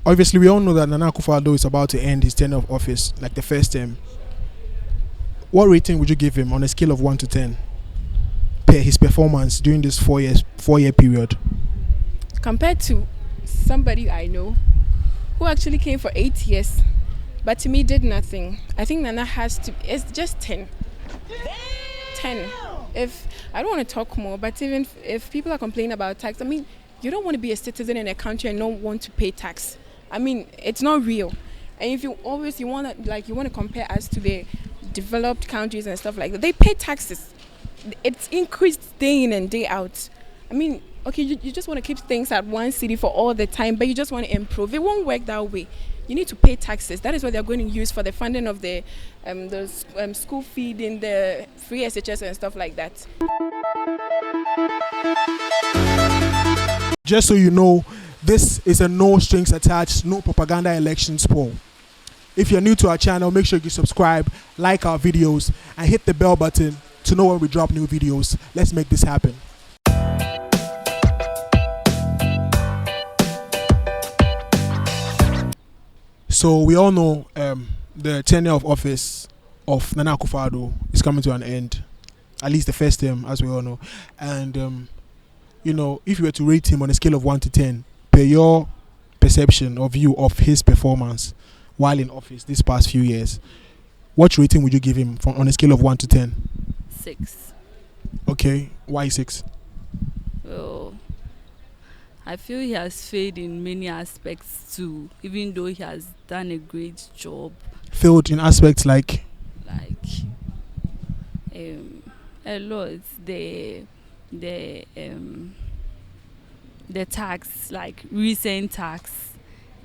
Obviously, we all know that Nana Akuffo Addo is about to end his tenure of office, like the first term. What rating would you give him on a scale of 1 to 10 per his performance during this 4-year period? Compared to somebody I know who actually came for 8 years, but to me did nothing, I think Nana has to. It's just 10. 10. If I don't want to talk more, but even if people are complaining about tax, I mean, you don't want to be a citizen in a country and not want to pay tax. I mean, it's not real. And if you want to compare us to the developed countries and stuff like that, they pay taxes. It's increased day in and day out. I mean, okay, you just want to keep things at one city for all the time, but you just want to improve. It won't work that way. You need to pay taxes. That is what they're going to use for the funding of the school feeding, the free SHS and stuff like that. Just so you know, this is a no strings attached, no propaganda elections poll. If you're new to our channel, make sure you subscribe, like our videos, and hit the bell button to know when we drop new videos. Let's make this happen. So we all know the tenure of office of Nana Akuffo Addo is coming to an end, at least the first term, as we all know. And if you were to rate him on a scale of 1 to 10, per your perception or view of his performance while in office these past few years, what rating would you give him on a scale of 1 to 10? 6. Okay, why 6? Well, I feel he has failed in many aspects too, even though he has done a great job. Failed in aspects like a lot. The tax, like recent tax,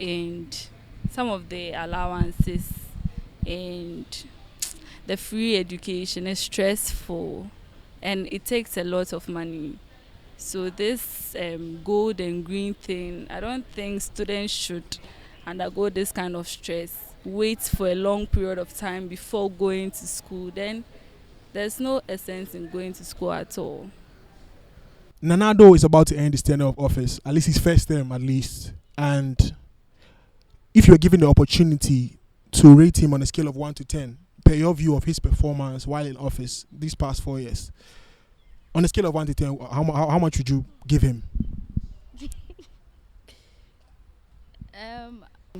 and some of the allowances, and the free education is stressful, and it takes a lot of money. So this gold and green thing, I don't think students should undergo this kind of stress, wait for a long period of time before going to school. Then there's no essence in going to school at all. Nana Addo is about to end his tenure of office, at least his first term at least. And if you're given the opportunity to rate him on a scale of 1 to 10, per your view of his performance while in office these past 4 years, on a scale of 1 to 10, how much would you give him?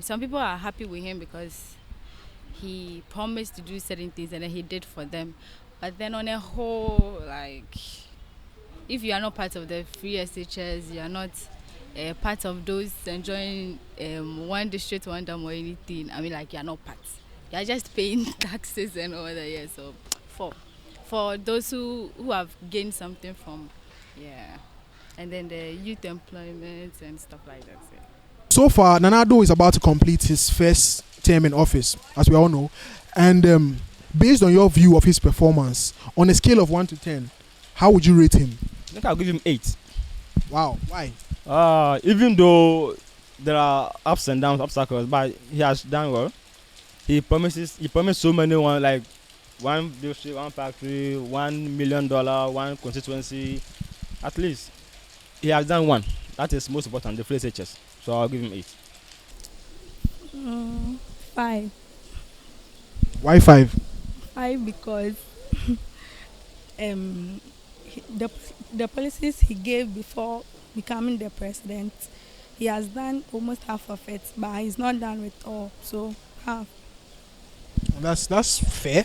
Some people are happy with him because he promised to do certain things and then he did for them. But then on a whole, like, if you are not part of the free SHS, you are not part of those enjoying one district, one dam or anything, I mean, like, you are not part. You are just paying taxes and all that, yeah. So for those who have gained something from, yeah, and then the youth employment and stuff like that. Yeah. So far, Nana Addo is about to complete his first term in office, as we all know. And based on your view of his performance, on a scale of 1 to 10, how would you rate him? I think I'll give him 8. Wow, why? Even though there are ups and downs, obstacles, but he has done well. He promised so many, like one district, one factory, $1 million, one constituency. At least he has done one. That is most important, the free SHS. So I'll give him 8. 5. Why 5? 5 because the policies he gave before becoming the president, he has done almost half of it, but he's not done with all. So half. That's fair,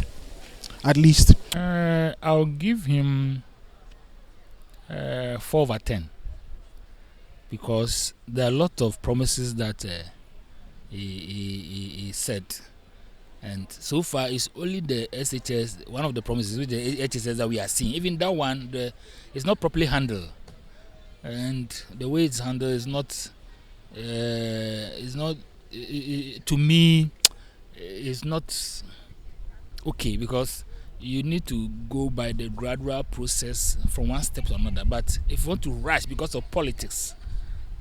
at least. I'll give him 4/10 because there are a lot of promises that he said, and so far it's only the SHS, one of the promises with the HSS that we are seeing. Even that one, it's not properly handled, and the way it's handled is not to me. It's not okay because you need to go by the gradual process from one step to another. But if you want to rush because of politics,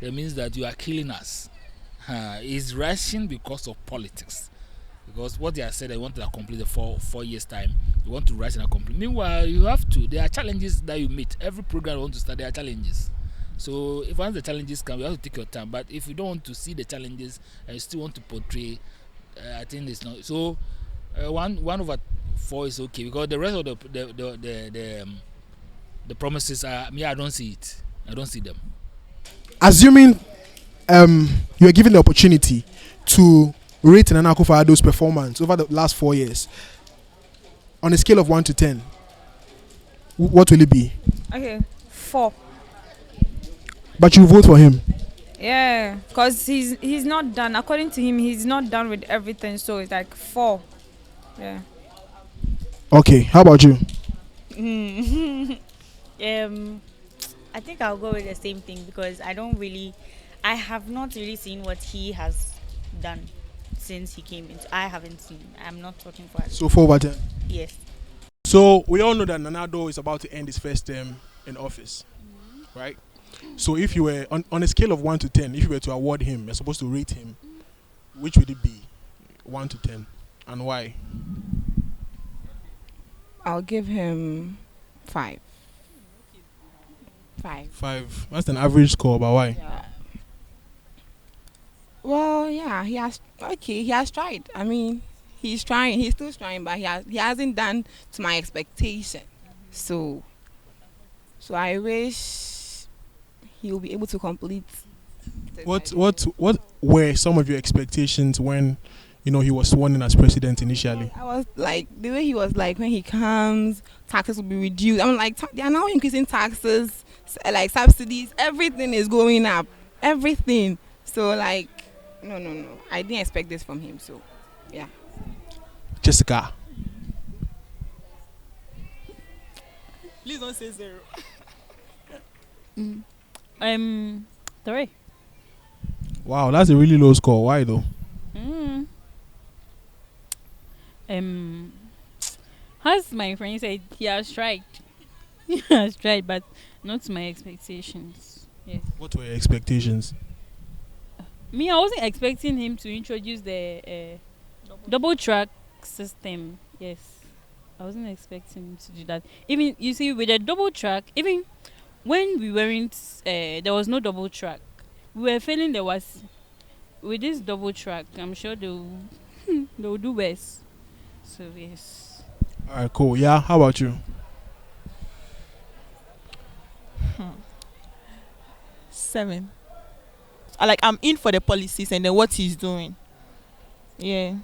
that means that you are killing us. It's rushing because of politics. Because what they have said, they want to complete the 4 years time. You want to rush and complete. Meanwhile, you have to. There are challenges that you meet. Every program you want to start, there are challenges. So if once the challenges come, you have to take your time. But if you don't want to see the challenges and you still want to portray, I think it's not. So 1/4 is okay, because the rest of the promises are me. I don't see it. I don't see them. Assuming you are given the opportunity to rate Nana Akuffo Addo's performance over the last 4 years on a scale of 1 to 10, what will it be? Okay, 4. But you vote for him. Yeah, because he's not done. According to him, he's not done with everything. So it's like 4. Yeah. Okay, how about you? I think I'll go with the same thing, because I have not really seen what he has done since he came in. I haven't seen. I'm not talking for us. So 4/10. Yes. So we all know that Nana Addo is about to end his first term in office, right? So if you were on a scale of 1 to 10, if you were to award him, you're supposed to rate him, which would it be? 1 to 10, and why? I'll give him 5. 5. That's an average score, but why? Yeah. Well, yeah, he has tried. I mean, he's trying. He's still trying, but he hasn't done to my expectation. So I wish he will be able to complete. What were some of your expectations when he was sworn in as president initially? I was like, the way he was like, when he comes, taxes will be reduced. I'm like, they are now increasing taxes, like subsidies. Everything is going up. Everything. So like, no. I didn't expect this from him. So, yeah. Jessica. Please don't say 0. 3. Wow, that's a really low score. Why though? As my friend said, he has tried. He has tried, but not to my expectations. Yes. What were your expectations? Me, I wasn't expecting him to introduce the double track system. Yes. I wasn't expecting him to do that. Even, you see, with the double track, even when we weren't, there was no double track. We were feeling there was, with this double track, I'm sure they'll do worse. So, yes. All right, cool. Yeah, how about you? 7. I'm in for the policies and then what he's doing. Yeah.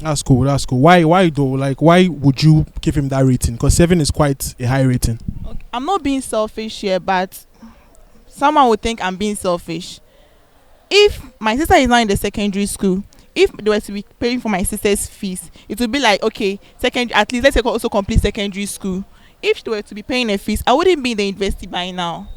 That's cool. Why though? Like, why would you give him that rating? Because 7 is quite a high rating. Okay. I'm not being selfish here, but someone would think I'm being selfish. If my sister is now in the secondary school, if they were to be paying for my sister's fees, it would be like, okay, at least let's say also complete secondary school. If they were to be paying a fees, I wouldn't be in the university by now.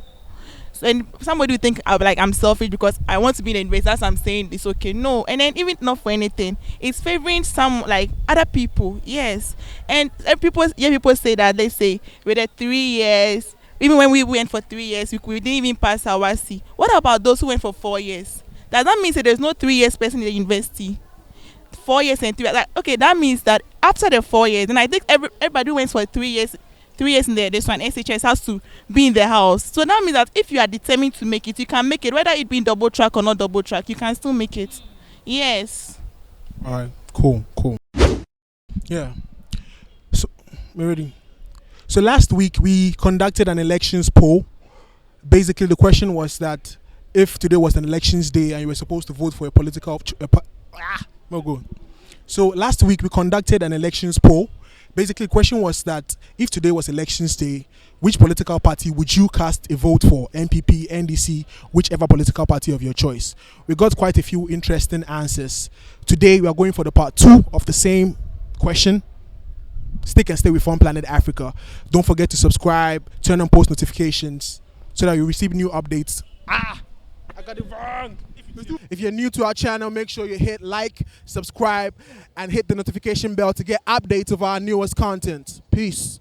So, and somebody would think I'm selfish because I want to be in the university. That's what I'm saying. It's okay. No. And then even not for anything, it's favoring some other people. Yes. And people say that, they say with the 3 years, even when we went for 3 years, we didn't even pass our C. What about those who went for 4 years? Does that mean that there's no 3 years person in the university? 4 years and 3 years. Okay, that means that after the 4 years, and I think everybody who went for 3 years. 3 years in there, this one, SHS has to be in the house. So that means that if you are determined to make it, you can make it. Whether it be double track or not double track, you can still make it. Yes. All right, cool. Yeah. So, we're ready. So last week we conducted an elections poll. Basically, the question was that if today was an elections day and you were supposed to vote for a political... So last week we conducted an elections poll. Basically, the question was that if today was elections day, which political party would you cast a vote for? NPP, NDC, whichever political party of your choice. We got quite a few interesting answers. Today, we are going for the part 2 of the same question. Stick and stay with Fun Planet Africa. Don't forget to subscribe, turn on post notifications so that you receive new updates. I got it wrong. If you're new to our channel, make sure you hit like, subscribe, and hit the notification bell to get updates of our newest content. Peace.